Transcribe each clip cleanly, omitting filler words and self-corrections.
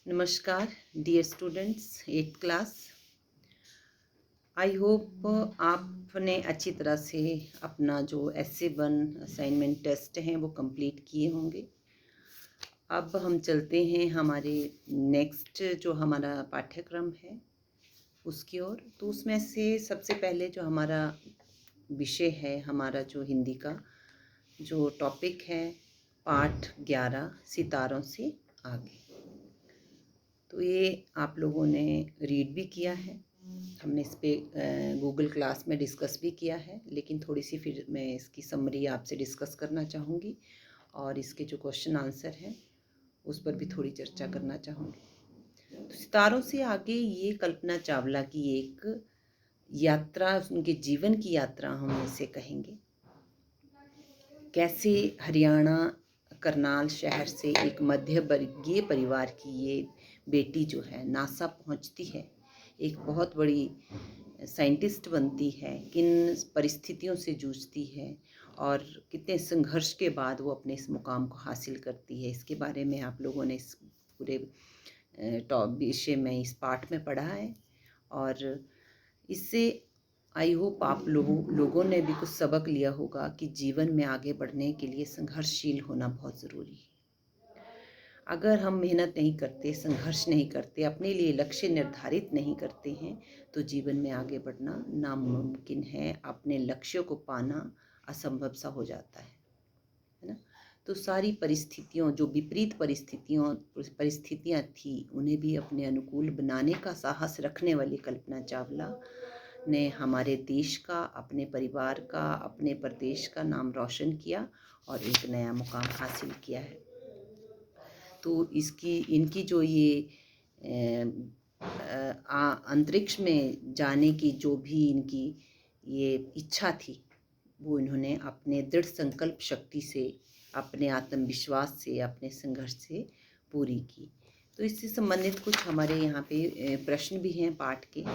नमस्कार dear students, 8th class. I hope आपने अच्छी तरह से अपना जो essay 1 असाइनमेंट टेस्ट हैं वो कंप्लीट किए होंगे। अब हम चलते हैं हमारे नेक्स्ट जो हमारा पाठ्यक्रम है उसकी ओर। तो उसमें से सबसे पहले जो हमारा विषय है, हमारा जो हिंदी का जो टॉपिक है, पाठ 11 सितारों से आगे। तो ये आप लोगों ने रीड भी किया है, हमने इस पर गूगल क्लास में डिस्कस भी किया है, लेकिन थोड़ी सी फिर मैं इसकी समरी आपसे डिस्कस करना चाहूँगी और इसके जो क्वेश्चन आंसर हैं उस पर भी थोड़ी चर्चा करना चाहूँगी। तो सितारों से आगे ये कल्पना चावला की एक यात्रा, उनके जीवन की यात्रा हम इसे कहेंगे। कैसे हरियाणा करनाल शहर से एक मध्य वर्गीय परिवार की ये बेटी जो है नासा पहुंचती है, एक बहुत बड़ी साइंटिस्ट बनती है, किन परिस्थितियों से जूझती है और कितने संघर्ष के बाद वो अपने इस मुकाम को हासिल करती है, इसके बारे में आप लोगों ने इस पूरे विषय में, इस पाठ में पढ़ा है। और इससे आई होप आप लोगों ने भी कुछ सबक लिया होगा कि जीवन में आगे बढ़ने के लिए संघर्षशील होना बहुत ज़रूरी है। अगर हम मेहनत नहीं करते, संघर्ष नहीं करते, अपने लिए लक्ष्य निर्धारित नहीं करते हैं तो जीवन में आगे बढ़ना नामुमकिन है, अपने लक्ष्यों को पाना असंभव सा हो जाता है ना। तो सारी परिस्थितियों, जो विपरीत परिस्थितियाँ थी, उन्हें भी अपने अनुकूल बनाने का साहस रखने वाली कल्पना चावला ने हमारे देश का, अपने परिवार का, अपने प्रदेश का नाम रोशन किया और एक नया मुकाम हासिल किया है। तो इनकी जो ये अंतरिक्ष में जाने की जो भी इनकी ये इच्छा थी, वो इन्होंने अपने दृढ़ संकल्प शक्ति से, अपने आत्मविश्वास से, अपने संघर्ष से पूरी की। तो इससे संबंधित कुछ हमारे यहाँ पे प्रश्न भी हैं पाठ के,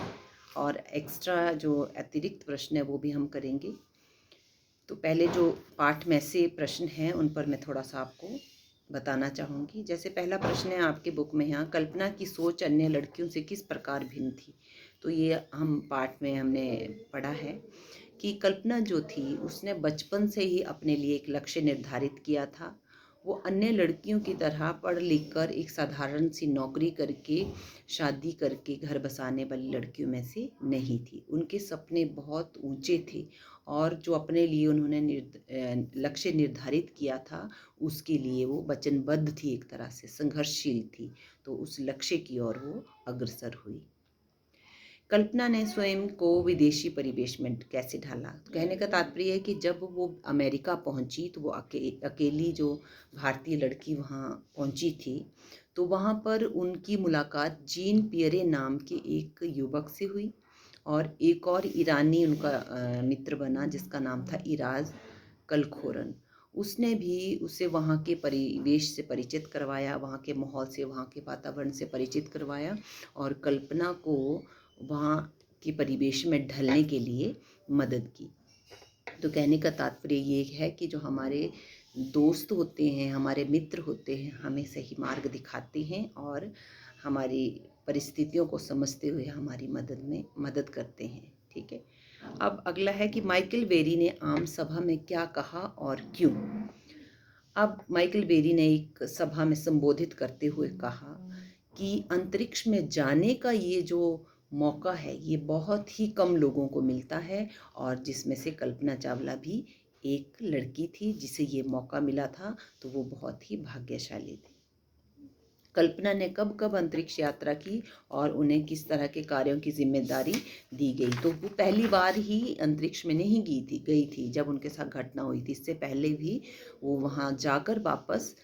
और एक्स्ट्रा जो अतिरिक्त प्रश्न है वो भी हम करेंगे। तो पहले जो पाठ में से प्रश्न हैं उन पर मैं थोड़ा सा आपको बताना चाहूँगी। जैसे पहला प्रश्न है आपके बुक में, यहाँ कल्पना की सोच अन्य लड़कियों से किस प्रकार भिन्न थी। तो ये हम पाठ में हमने पढ़ा है कि कल्पना जो थी उसने बचपन से ही अपने लिए एक लक्ष्य निर्धारित किया था। वो अन्य लड़कियों की तरह पढ़ लिख कर एक साधारण सी नौकरी करके, शादी करके घर बसाने वाली लड़कियों में से नहीं थी। उनके सपने बहुत ऊंचे थे और जो अपने लिए उन्होंने लक्ष्य निर्धारित किया था उसके लिए वो वचनबद्ध थी, एक तरह से संघर्षशील थी। तो उस लक्ष्य की ओर वो अग्रसर हुई। कल्पना ने स्वयं को विदेशी परिवेश में कैसे ढाला। तो कहने का तात्पर्य है कि जब वो अमेरिका पहुंची तो वो अकेली जो भारतीय लड़की वहाँ पहुंची थी, तो वहाँ पर उनकी मुलाकात जीन पियरे नाम के एक युवक से हुई और एक और ईरानी उनका मित्र बना जिसका नाम था इराज कलखोरन। उसने भी उसे वहाँ के परिवेश से परिचित करवाया, वहाँ के माहौल से, वहाँ के वातावरण से परिचित करवाया और कल्पना को वहाँ के परिवेश में ढलने के लिए मदद की। तो कहने का तात्पर्य ये है कि जो हमारे दोस्त होते हैं, हमारे मित्र होते हैं, हमें सही मार्ग दिखाते हैं और हमारी परिस्थितियों को समझते हुए हमारी मदद करते हैं। ठीक है। अब अगला है कि माइकल बेरी ने आम सभा में क्या कहा और क्यों। अब माइकल बेरी ने एक सभा में संबोधित करते हुए कहा कि अंतरिक्ष में जाने का ये जो मौका है ये बहुत ही कम लोगों को मिलता है, और जिसमें से कल्पना चावला भी एक लड़की थी जिसे ये मौका मिला था, तो वो बहुत ही भाग्यशाली थी। कल्पना ने कब कब अंतरिक्ष यात्रा की और उन्हें किस तरह के कार्यों की जिम्मेदारी दी गई। तो वो पहली बार ही अंतरिक्ष में नहीं गई थी जब उनके साथ घटना हुई थी। इससे पहले भी वो वहाँ जाकर वापस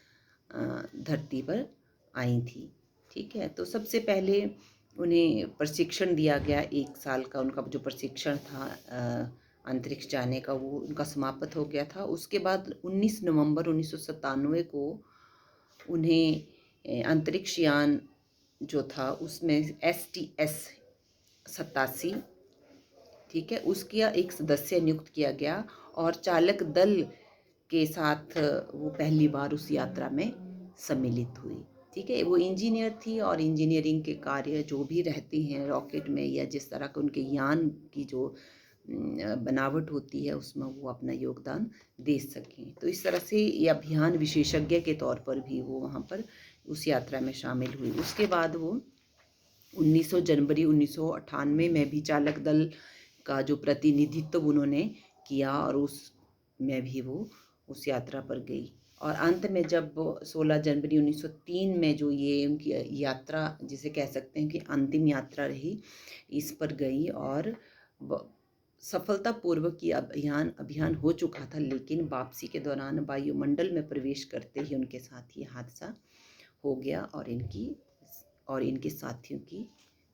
धरती पर आई थी। ठीक है। तो सबसे पहले उन्हें प्रशिक्षण दिया गया, 1 साल का उनका जो प्रशिक्षण था अंतरिक्ष जाने का, वो उनका समाप्त हो गया था। उसके बाद 19 नवंबर 1997 को उन्हें अंतरिक्ष यान जो था उसमें STS-87, ठीक है, उसका एक सदस्य नियुक्त किया गया और चालक दल के साथ वो पहली बार उस यात्रा में सम्मिलित हुई। ठीक है। वो इंजीनियर थी और इंजीनियरिंग के कार्य जो भी रहते हैं रॉकेट में या जिस तरह के उनके यान की जो बनावट होती है उसमें वो अपना योगदान दे सकें। तो इस तरह से ये अभियान विशेषज्ञ के तौर पर भी वो वहाँ पर उस यात्रा में शामिल हुई। उसके बाद वो 1900 जनवरी 1998 में भी चालक दल का जो प्रतिनिधित्व उन्होंने किया और उस में भी वो उस यात्रा पर गई। और अंत में जब 16 जनवरी 1903 में जो ये उनकी यात्रा जिसे कह सकते हैं कि अंतिम यात्रा रही, इस पर गई और सफलतापूर्वक ये अभियान हो चुका था, लेकिन वापसी के दौरान वायुमंडल में प्रवेश करते ही उनके साथ ये हादसा हो गया और इनके साथियों की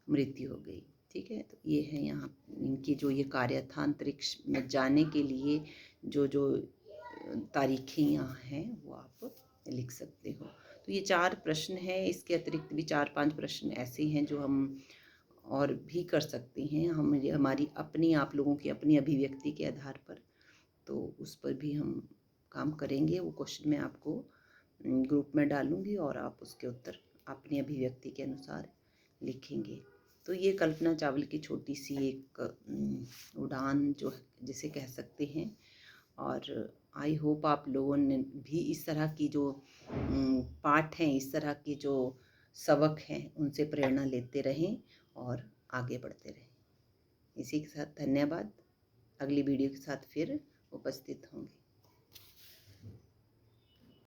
मृत्यु हो गई। ठीक है, तो ये है यहाँ इनकी जो ये कार्य था अंतरिक्ष में जाने के लिए जो जो तारीखें यहाँ हैं वो आप लिख सकते हो। तो ये 4 प्रश्न हैं, इसके अतिरिक्त भी 4-5 प्रश्न ऐसे हैं जो हम और भी कर सकते हैं। हमारी अपनी आप लोगों की अपनी अभिव्यक्ति के आधार पर, तो उस पर भी हम काम करेंगे। वो क्वेश्चन मैं आपको ग्रुप में डालूँगी और आप उसके उत्तर अपनी अभिव्यक्ति के अनुसार लिखेंगे। तो ये कल्पना चावला की छोटी सी एक उड़ान जो जिसे कह सकते हैं, और आई होप आप लोगों ने भी इस तरह की जो पाठ हैं, इस तरह की जो सबक हैं, उनसे प्रेरणा लेते रहें और आगे बढ़ते रहें। इसी के साथ धन्यवाद। अगली वीडियो के साथ फिर उपस्थित होंगे।